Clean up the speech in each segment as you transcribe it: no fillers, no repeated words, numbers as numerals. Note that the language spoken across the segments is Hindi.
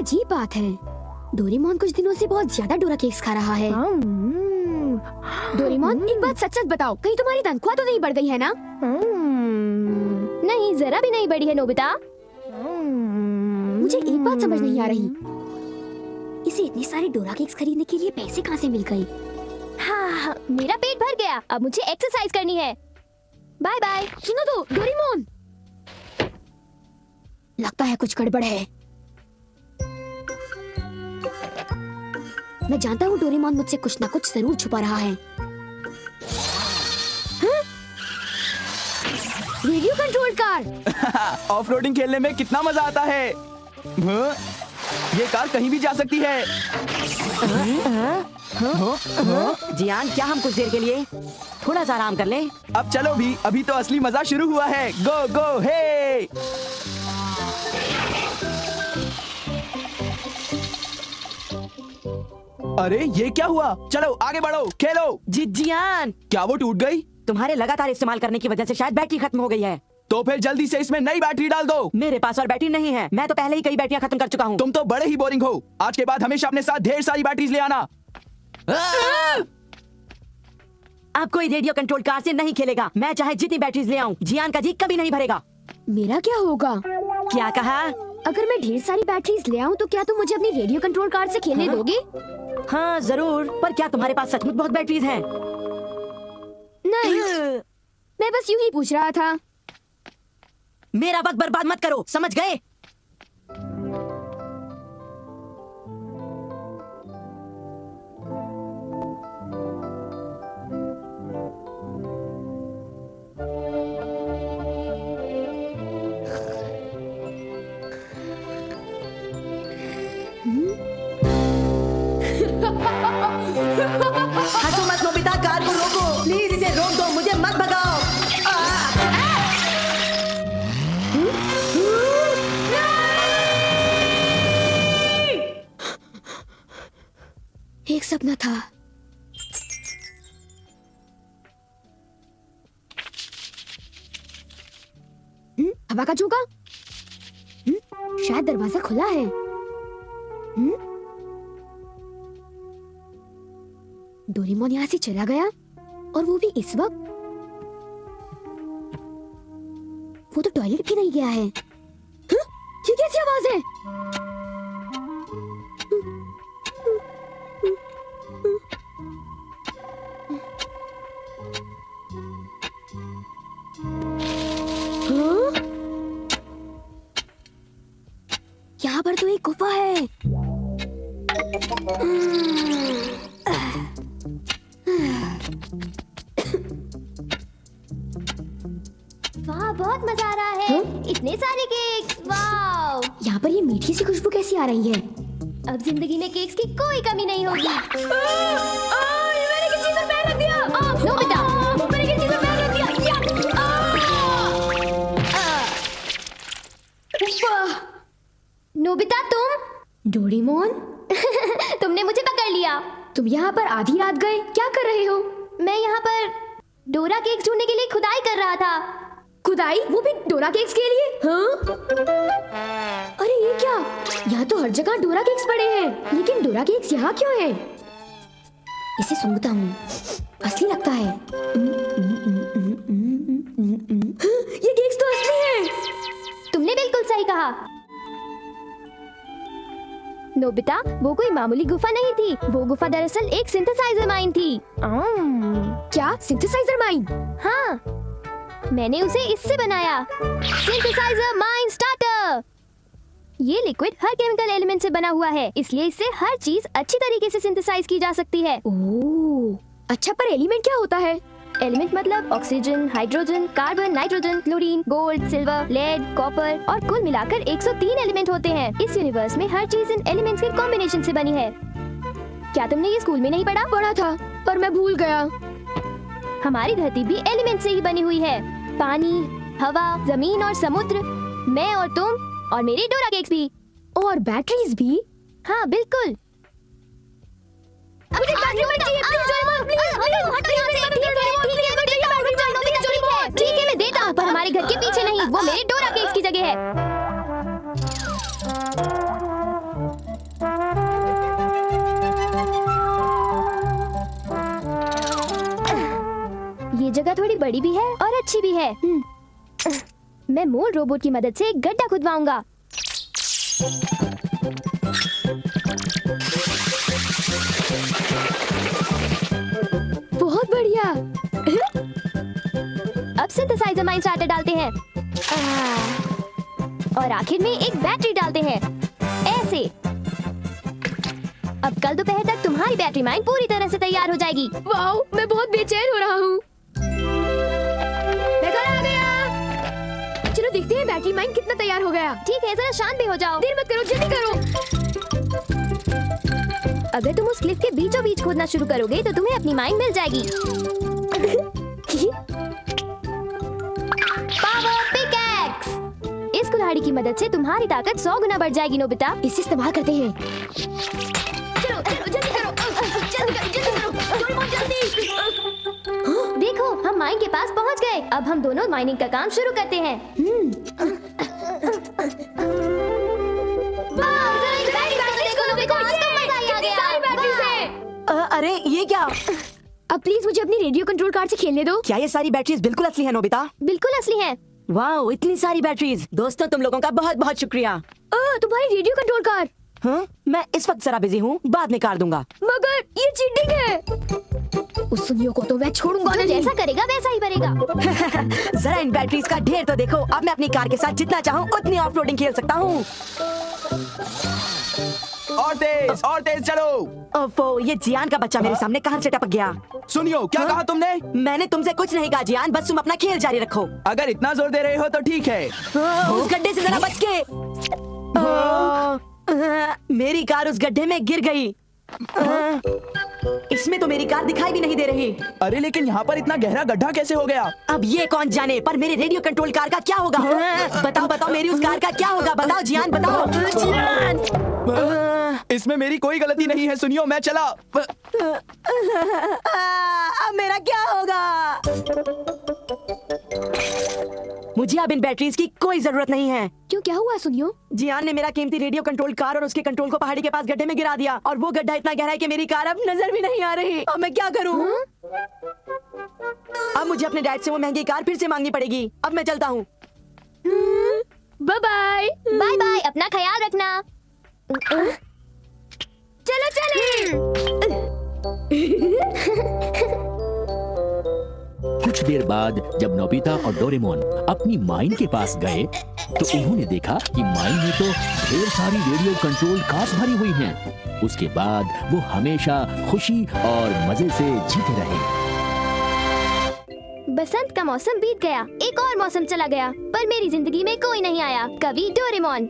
अजीब बात है, डोरेमोन कुछ दिनों से बहुत ज्यादा डोरा केक्स खा रहा है। डोरेमोन, एक बात सच सच बताओ, कहीं तुम्हारी तनख्वाह तो नहीं बढ़ गई है ना? नहीं, जरा भी नहीं बढ़ी है नोबिता। मुझे एक बात समझ नहीं आ रही, इसे इतने सारे डोरा केक्स खरीदने के लिए पैसे कहाँ से मिल गए? हाँ, मेरा पेट भर गया, अब मुझे एक्सरसाइज करनी है। Bye bye. सुनो तो डोरेमोन, लगता है कुछ गड़बड़ है। मैं जानता हूँ डोरेमोन मुझसे कुछ ना कुछ जरूर छुपा रहा है। Radio control car. ऑफ-रोडिंग खेलने में कितना मजा आता है। ये कार कहीं भी जा सकती है। जियान, क्या हम कुछ देर के लिए थोड़ा सा आराम कर लें? अब चलो भी, अभी तो असली मजा शुरू हुआ है। गो गो हे। अरे ये क्या हुआ? चलो आगे बढ़ो, खेलो। जियान, क्या वो टूट गई? तुम्हारे लगातार इस्तेमाल करने की वजह से शायद बैटरी खत्म हो गई है। तो फिर जल्दी से इसमें नई बैटरी डाल दो। मेरे पास और बैटरी नहीं है, मैं तो पहले ही कई बैटरियां खत्म कर चुका हूँ। तुम तो बड़े ही बोरिंग हो। आज के बाद हमेशा अपने साथ ढेर सारी बैटरीज ले आना। अब कोई रेडियो कंट्रोल कार से नहीं खेलेगा। मैं चाहे जितनी बैटरीज ले आऊं, जियान का जी कभी नहीं भरेगा। मेरा क्या होगा? क्या कहा? अगर मैं ढेर सारी बैटरीज ले आऊं तो क्या तुम मुझे अपनी रेडियो कंट्रोल कार से खेलने दोगे? हाँ जरूर, पर क्या तुम्हारे पास सचमुच बहुत बैटरीज हैं? नहीं, मैं बस यूं ही पूछ रहा था। मेरा वक्त बर्बाद मत करो, समझ गए? हंसो मत नोबिता, कार को रोको प्लीज, इसे रोक दो, मुझे मत भगाओ। एक सपना था। हवा का झोंका। शायद दरवाजा खुला है। डोरेमोन यहाँ से चला गया, और वो भी इस वक्त। वो तो टॉयलेट भी नहीं गया है। ये कैसी आवाज है? यहाँ पर तो एक गुफा है। वाह, बहुत मजा आ रहा है। इतने सारे केक्स, वाह। यहाँ पर ये मीठी सी खुशबू कैसी आ रही है? अब जिंदगी में केक्स की कोई कमी नहीं होगी। ये मैंने किसी पर पैर रख दिया। नोबिता, मैंने किसी पर पैर रख दिया। नोबिता, तुम? डोरेमोन, तुमने मुझे पकड़ लिया। तुम यहाँ पर आधी रात गए क्या कर रहे हो? मैं यहाँ पर डोरा केक्स ढूंढने के लिए खुदाई कर रहा था। खुदाई? वो भी डोरा केक्स के लिए? हाँ? अरे ये क्या? यहाँ तो हर जगह डोरा केक्स पड़े हैं, लेकिन डोरा केक्स यहाँ क्यों है? इसे सूंघता हूँ, असली लगता है। ये केक्स तो असली हैं। तुमने बिल्कुल सही कहा नोबिता, वो कोई मामूली गुफा नहीं थी। वो गुफा दरअसल एक सिंथेसाइजर माइन थी। क्या सिंथेसाइजर माइन? हाँ, मैंने उसे इससे बनाया, सिंथेसाइजर माइन स्टार्टर। ये लिक्विड हर केमिकल एलिमेंट से बना हुआ है, इसलिए इससे हर चीज अच्छी तरीके से सिंथेसाइज की जा सकती है। ओह, अच्छा, पर एलिमेंट क्या होता है? एलिमेंट मतलब oxygen, hydrogen, carbon, nitrogen, chlorine, gold, silver, lead, copper और कुल मिलाकर 103 एलिमेंट होते हैं। इस यूनिवर्स में हर चीज इन एलिमेंट्स के कॉम्बिनेशन से बनी है। क्या तुमने ये स्कूल में नहीं पढ़ा? पढ़ा था, पर मैं भूल गया। हमारी धरती भी एलिमेंट से ही बनी हुई है। पानी, हवा, जमीन और समुद्र, मैं और तुम और मेरे डोरा केक्स भी। और बैटरीज भी? हाँ बिल्कुल। मुझे बैटरी चाहिए, प्लीज डोरेमोन, प्लीज। ठीक है, मैं देता हूँ, पर हमारे घर के पीछे नहीं, वो मेरे डोरा केक्स की जगह है। जगह थोड़ी बड़ी भी है और अच्छी भी है। मैं मोल्ड रोबोट की मदद से एक गड्ढा खुदवाऊंगा। बहुत बढ़िया। अब सिंथेसाइजर माइंड स्टार्टर डालते हैं और आखिर में एक बैटरी डालते हैं, ऐसे। अब कल दोपहर तक तुम्हारी बैटरी माइंड पूरी तरह से तैयार हो जाएगी। वाओ, मैं बहुत बेचैन हो रहा हूँ। मैं घर आ गया। चलो देखते हैं बैटरी माइंड कितना तैयार हो गया। ठीक है, जरा शांत भी हो जाओ। देर मत करो, जल्दी करो। अगर तुम उस क्लिफ के बीचों बीच खोदना शुरू करोगे तो तुम्हें अपनी माइंड मिल जाएगी। Power pickaxe. इस कुल्हाड़ी की मदद से तुम्हारी ताकत 100 गुना बढ़ जाएगी नोबिता। इसे इस्तेमाल करते हैं। चलो चलो जल्दी करो, जल्दी करो, डोरेमोन जल्दी। देखो, हम माइन के पास पहुंच गए। अब हम दोनों माइनिंग का काम शुरू करते हैं। अरे ये क्या? अब प्लीज मुझे अपनी रेडियो कंट्रोल कार से खेलने दो। क्या ये सारी बैटरीज बिल्कुल असली है नोबिता? बिल्कुल असली है। वाह, इतनी सारी बैटरीज। दोस्तों, तुम लोगों का बहुत बहुत शुक्रिया। तुम्हारी रेडियो कंट्रोल कार। हाँ, मैं इस वक्त जरा बिजी हूँ, बाद में कार दूंगा। मगर ये चीटिंग है। उस सुनियो को तो मैं छोड़ूंगा नहीं। जैसा करेगा वैसा ही करेगा। जरा इन बैटरीज का ढेर तो देखो। अब मैं अपनी कार के साथ जितना चाहूँ उतनी ऑफ रोडिंग खेल सकता हूँ। और तेज चलो। ओफो, ये जियान का बच्चा मेरे सामने कहाँ से टपक गया? सुनियो, क्या कहा तुमने? मैंने तुमसे कुछ नहीं कहा जियान, बस तुम अपना खेल जारी रखो। अगर इतना जोर दे रहे हो तो ठीक है। उस गड्ढे से जरा बच के। मेरी कार उस गड्ढे में गिर गई। इसमें तो मेरी कार दिखाई भी नहीं दे रही। अरे लेकिन यहाँ पर इतना गहरा गड्ढा कैसे हो गया? अब ये कौन जाने, पर मेरे रेडियो कंट्रोल कार का क्या होगा? बताओ बताओ, मेरी उस कार का क्या होगा? बताओ जियान, बताओ। इसमें मेरी कोई गलती नहीं है। सुनियो, मैं चला। अब मेरा क्या होगा? मुझे अब इन बैटरीज की कोई जरूरत नहीं है। क्यों, क्या हुआ सुनियो? जियान ने मेरा कीमती रेडियो कंट्रोल कार और उसके कंट्रोल को पहाड़ी के पास गड्ढे में गिरा दिया, और वो गड्ढा इतना गहरा है कि मेरी कार अब नजर भी नहीं आ रही। अब मैं क्या करूं? अब मुझे अपने डैड से वो महंगी कार फिर से मांगनी पड़ेगी। अब मैं चलता हूँ। Bye bye. बाय बाय, अपना ख्याल रखना। चलो चले। कुछ देर बाद जब नोबिता और डोरेमोन अपनी माइन के पास गए तो उन्होंने देखा कि माइन में तो ढेर सारी रेडियो कंट्रोल कार्स भरी हुई हैं। उसके बाद वो हमेशा खुशी और मजे से जीते रहे। बसंत का मौसम बीत गया, एक और मौसम चला गया, पर मेरी जिंदगी में कोई नहीं आया। कवि डोरेमोन।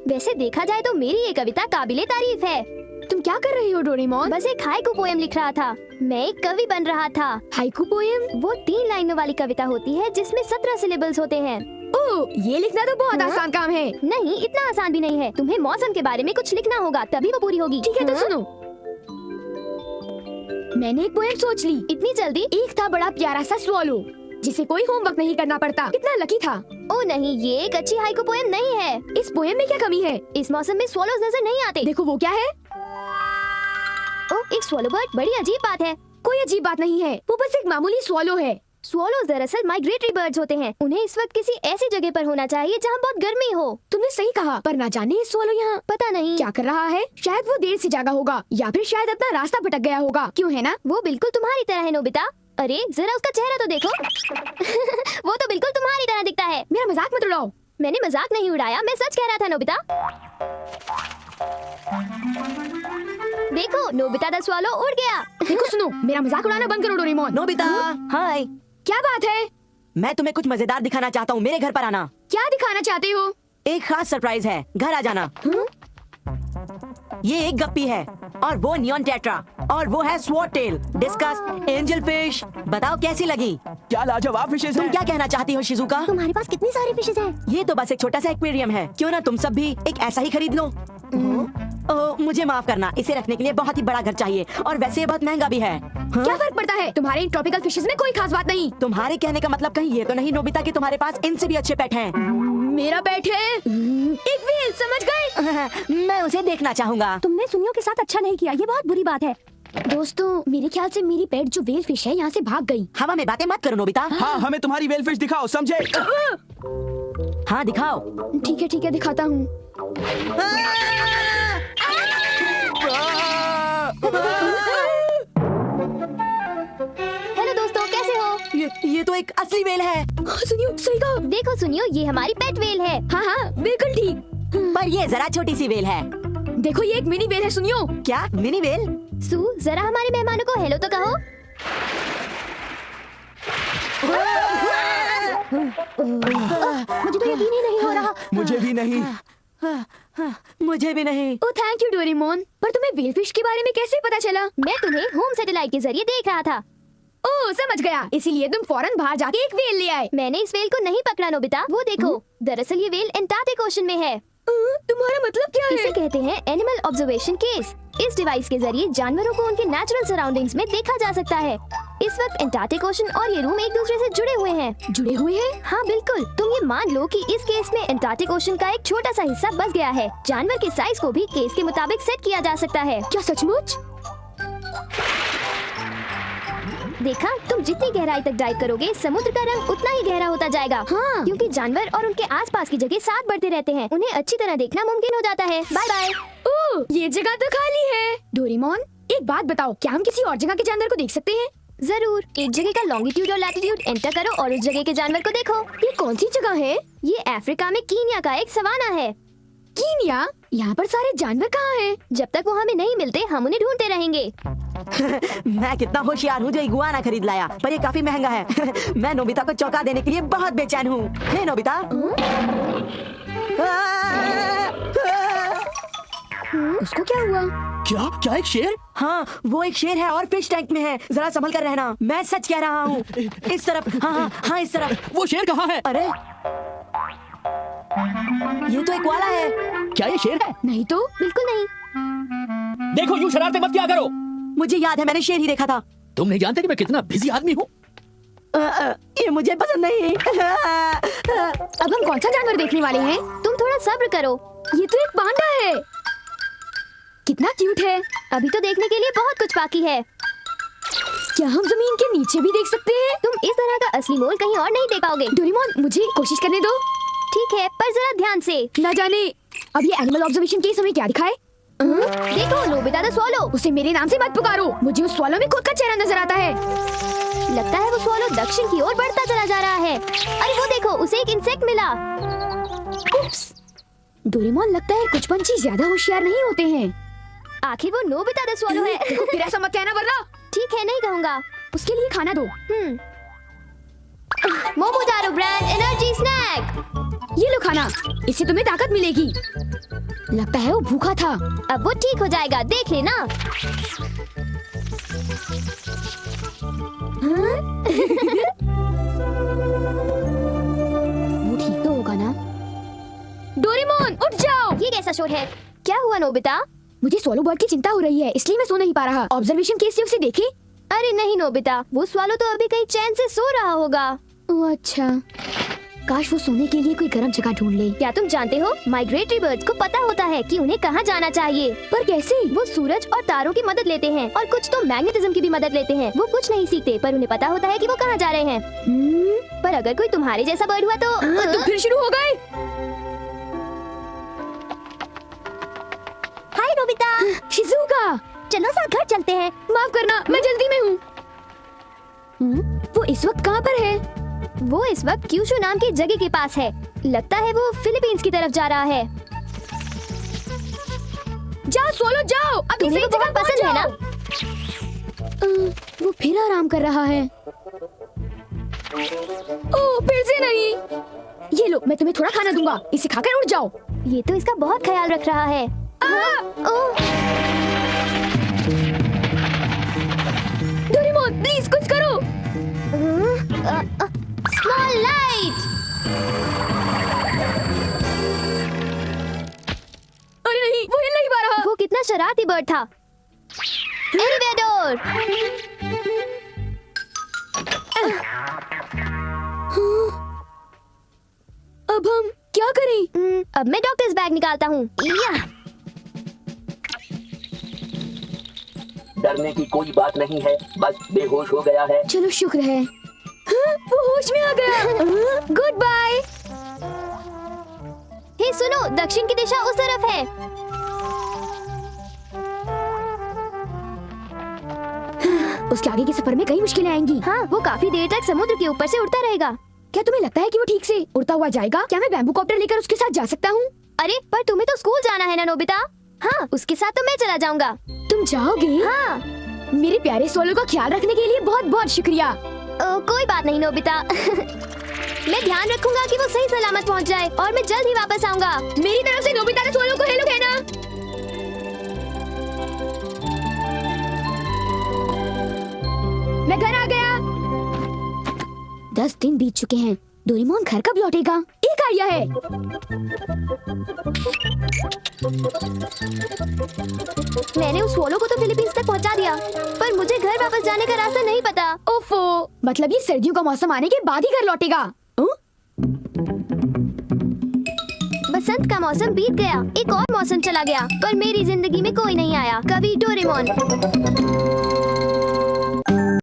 वैसे देखा जाए तो मेरी ये कविता काबिले तारीफ है। तुम क्या कर रही हो डोरेमोन? बस एक हाइकू पोएम लिख रहा था। मैं एक कवि बन रहा था। Haiku poem? वो 3 लाइनों वाली कविता होती है जिसमें 17 सिलेबल्स होते हैं। ओह, ये लिखना तो बहुत आसान काम है। नहीं, इतना आसान भी नहीं है। तुम्हें मौसम के बारे में कुछ लिखना होगा, तभी वो पूरी होगी। ठीक है, तो सुनो। मैंने एक पोएम सोच ली। इतनी जल्दी? एक था बड़ा प्यारा सा स्वॉलो जिसे कोई होमवर्क नहीं करना पड़ता। कितना लकी था। ओ नहीं, ये एक अच्छी हाइकू पोएम नहीं है। इस पोएम में क्या कमी है? इस मौसम में स्वॉलोज नजर नहीं आते। देखो वो क्या है। ओ, एक स्वॉलो बर्ड। बड़ी अजीब बात है। कोई अजीब बात नहीं है, वो बस एक मामूली स्वॉलो है। स्वॉलोज दरअसल माइग्रेटरी बर्ड्स होते हैं। उन्हें इस वक्त किसी ऐसी जगह पर होना चाहिए जहाँ बहुत गर्मी हो। तुमने सही कहा, पर ना जाने ये स्वॉलो यहाँ पता नहीं क्या कर रहा है। शायद वो देर से जागा होगा, या फिर शायद अपना रास्ता भटक गया होगा। क्यों, है ना? वो बिल्कुल तुम्हारी तरह है नोबिता। अरे जरा उसका चेहरा तो देखो। वो तो बिल्कुल तुम्हारी तरह दिखता है। मेरा मजाक मत उड़ाओ। मैंने मजाक नहीं उड़ाया, मैं सच कह रहा था नोबिता। देखो, नोबिता द स्वॉलो उड़ गया। देखो सुनो, मेरा मजाक उड़ाना बंद करो डोरेमोन। नोबिता, हाय। क्या बात है? मैं तुम्हें कुछ मजेदार दिखाना चाहता हूँ। मेरे घर पर आना। क्या दिखाना चाहते हो? एक खास सरप्राइज है, घर आ जाना। ये एक गप्पी है, और वो नियॉन टेट्रा, और वो है sword tell, discuss, angel fish. बताओ कैसी लगी? क्या लाजवाब फिशेस तुम हैं। क्या कहना चाहती हो शिजुका? तुम्हारे पास कितनी सारी फिशेस हैं? ये तो बस एक छोटा सा एक्वेरियम है। क्यों ना तुम सब भी एक ऐसा ही खरीद लो। ओह, मुझे माफ करना, इसे रखने के लिए बहुत ही बड़ा घर चाहिए, और वैसे ये बहुत महंगा भी है। हाँ? क्या फर्क पड़ता है? तुम्हारे ट्रॉपिकल फिशेस में कोई खास बात नहीं। तुम्हारे कहने का मतलब कहीं ये तो नहीं नोबिता कि तुम्हारे पास इनसे भी अच्छे पेट हैं? मेरा पेट है एक व्हेल, समझ गए? मैं उसे देखना चाहूंगा। तुमने सुनियो के साथ अच्छा नहीं किया, ये बहुत बुरी बात है। दोस्तों, मेरे ख्याल से मेरी पेट जो वेल फिश है यहाँ से भाग गई। हवा में बातें मत करो नोबिता। हाँ, हमें तुम्हारी वेलफिश दिखाओ, समझे? हाँ दिखाओ। ठीक है, दिखाता हूँ। हेलो दोस्तों, कैसे हो? ये तो एक असली वेल है। सुनियो, सही कहा। देखो सुनियो, ये हमारी पेट वेल है। हाँ, बिल्कुल ठीक। पर ये जरा छोटी सी वेल है। देखो, ये एक मिनी वेल है, सुनियो। क्या मिनी वेल? सू, जरा हमारे मेहमानों को हेलो तो कहो। मुझे तो यकीन ही नहीं हो रहा। मुझे भी नहीं। मुझे भी नहीं। ओह, थैंक यू डोरेमोन। पर तुम्हें वेल फिश के बारे में कैसे पता चला? मैं तुम्हें होम सैटेलाइट के जरिए देख रहा था। ओह, समझ गया। इसीलिए तुम फौरन बाहर जाके एक वेल ले आए। मैंने इस वेल को नहीं पकड़ा नोबिता, वो देखो। दरअसल ये वेल एंटार्क्टिक ओशन में है। तुम्हारा मतलब क्या इसे है? कहते हैं एनिमल ऑब्जर्वेशन केस। इस डिवाइस के जरिए जानवरों को उनके नेचुरल सराउंडिंग्स में देखा जा सकता है। इस वक्त एंटार्क्टिक ओशन और ये रूम एक दूसरे से जुड़े हुए हैं। जुड़े हुए हैं? हाँ बिल्कुल। तुम ये मान लो कि इस केस में एंटार्क्टिक ओशन का एक छोटा सा हिस्सा बच गया है। जानवर के साइज को भी केस के मुताबिक सेट किया जा सकता है। क्या सचमुच? देखा, तुम जितनी गहराई तक डाइव करोगे, समुद्र का रंग उतना ही गहरा होता जाएगा। हाँ। क्योंकि जानवर और उनके आसपास की जगह साथ बढ़ते रहते हैं, उन्हें अच्छी तरह देखना मुमकिन हो जाता है। Bye bye. ओह, ये जगह तो खाली है। डोरेमोन, एक बात बताओ, क्या हम किसी और जगह के जानवर को देख सकते हैं? जरूर। एक जगह का लॉन्गिट्यूड और लैटिट्यूड एंटर करो और उस जगह के जानवर को देखो। ये कौन सी जगह है? ये अफ्रीका में कीनिया का एक सवाना है। कीनिया? यहाँ पर सारे जानवर कहाँ हैं? जब तक वो हमें नहीं मिलते, हम उन्हें ढूंढते रहेंगे। मैं कितना होशियार हूँ जो इगुआना खरीद लाया, पर ये काफी महंगा है। मैं नोबिता को चौंका देने के लिए बहुत बेचैन हूँ। हे नोबिता। उसको क्या हुआ? क्या एक शेर? हाँ, वो एक शेर है और फिश टैंक में है। जरा संभल कर रहना, मैं सच कह रहा हूँ। इस तरफ। हाँ, इस तरफ। वो शेर कहाँ है? अरे, ये तो एक वाला है। क्या ये शेर है? नहीं तो। बिल्कुल नहीं। देखो, यूं शरारतें मत किया करो। मुझे याद है, मैंने शेर ही देखा था। तुम नहीं जानते कि मैं कितना बिजी आदमी हूँ? ये मुझे पसंद नहीं। अब हम कौन सा जानवर देखने वाले हैं? तुम थोड़ा सब्र करो। ये तो एक पांडा है। कितना क्यूट है। अभी तो देखने के लिए बहुत कुछ बाकी है। क्या हम जमीन के नीचे भी देख सकते हैं? तुम इस तरह का असली मोल कहीं और नहीं देख पाओगे। डोरेमोन, मुझे कोशिश करने दो। ठीक है, पर जरा ध्यान से। न जाने अब ये एनिमल ऑब्जर्वेशन केस हमें क्या दिखाए? देखो, नोबिता द स्वॉलो। उसे मेरे नाम से मत पुकारो। मुझे उस स्वॉलो में खुद का चेहरा नजर आता है। लगता है वो स्वॉलो दक्षिण की ओर बढ़ता चला जा रहा है। अरे वो देखो, उसे एक इंसेक्ट मिला। उप्स। डोरेमोन, लगता है कुछ पंछी ज्यादा होशियार नहीं होते हैं। आखिर वो नोबिता द स्वॉलो है। देखो, फिर ऐसा मत कहना वरना। ठीक है, नहीं कहूँगा। उसके लिए खाना दो। मोमोटारो ब्रांड एनर्जी स्नैक। ये लो खाना, इससे तुम्हें ताकत मिलेगी। लगता है वो भूखा था। अब वो ठीक हो जाएगा, देख लेना। वो ठीक तो होगा ना? डोरेमोन, उठ जाओ। ये कैसा शोर है? क्या हुआ नोबिता? मुझे स्वॉलो बर्ड की चिंता हो रही है, इसलिए मैं सो नहीं पा रहा। ऑब्जर्वेशन केस से उसे देखे? अरे नहीं नोबिता, वो स्वॉलो तो अभी कहीं चैन से सो रहा होगा। ओह अच्छा, काश वो सोने के लिए कोई गर्म जगह ढूंढ ले। क्या तुम जानते हो, माइग्रेटरी बर्ड्स को पता होता है कि उन्हें कहाँ जाना चाहिए। पर कैसे? वो सूरज और तारों की मदद लेते हैं और कुछ तो मैग्नेटिज्म की भी मदद लेते हैं। वो कुछ नहीं सीखते, पर उन्हें पता होता है कि वो कहाँ जा रहे हैं। पर अगर कोई तुम्हारे जैसा बर्ड हुआ तो फिर शुरू हो गए। हाय नोबिता। शिजुका, चलो साथ घर चलते हैं। माफ करना, मैं जल्दी में हूँ। वो इस वक्त कहाँ पर है? वो इस वक्त क्यूशू नाम की जगह के पास है। लगता है वो फिलीपींस की तरफ जा रहा है। जाओ सोलो, जाओ। अभी तुम्हें सही वो जगह बहुत पसंद है ना? वो फिर आराम कर रहा है। ओह, फिर से नहीं। ये लो, मैं तुम्हें थोड़ा खाना दूंगा, इसे खाकर उठ जाओ। ये तो इसका बहुत ख्याल रख रहा है। डोरेमोन, प्लीज कुछ करो। Small light. अरे नहीं, वो हिल नहीं पा रहा। वो कितना शरारती बर्ड था। एलिवेटर। अब हम क्या करें? अब मैं डॉक्टर्स बैग निकालता हूँ। डरने की कोई बात नहीं है, बस बेहोश हो गया है। चलो शुक्र है। हाँ, वो होश में आ गया। Good bye. हे सुनो, दक्षिण की दिशा उस तरफ है। उसके आगे के सफर में कई मुश्किलें आएंगी। हाँ, वो काफी देर तक समुद्र के ऊपर से उड़ता रहेगा। क्या तुम्हें लगता है कि वो ठीक से उड़ता हुआ जाएगा? क्या मैं बैम्बू कॉप्टर लेकर उसके साथ जा सकता हूँ? अरे पर तुम्हें तो स्कूल जाना है ना नोबिता। हाँ, उसके साथ तो मैं चला जाऊंगा। तुम जाओगे? हाँ। मेरे प्यारे सोलो का ख्याल रखने के लिए बहुत बहुत शुक्रिया। कोई बात नहीं नोबिता। मैं ध्यान रखूंगा कि वो सही सलामत पहुंच जाए और मैं जल्द ही वापस आऊंगा। मेरी तरफ से नोबिता ने सोलो को हेलो कहना। मैं घर आ गया। 10 दिन बीत चुके हैं। डोरेमोन घर कब लौटेगा? एक आइडिया है। मैंने उस सोलो को तो फिलीपींस तक पहुंचा दिया, पर मुझे घर वापस जाने का रास्ता नहीं पता। ओफो, मतलब ये सर्दियों का मौसम आने के बाद ही घर लौटेगा। बसंत का मौसम बीत गया, एक और मौसम चला गया, पर मेरी जिंदगी में कोई नहीं आया। कभी डोरेमोन।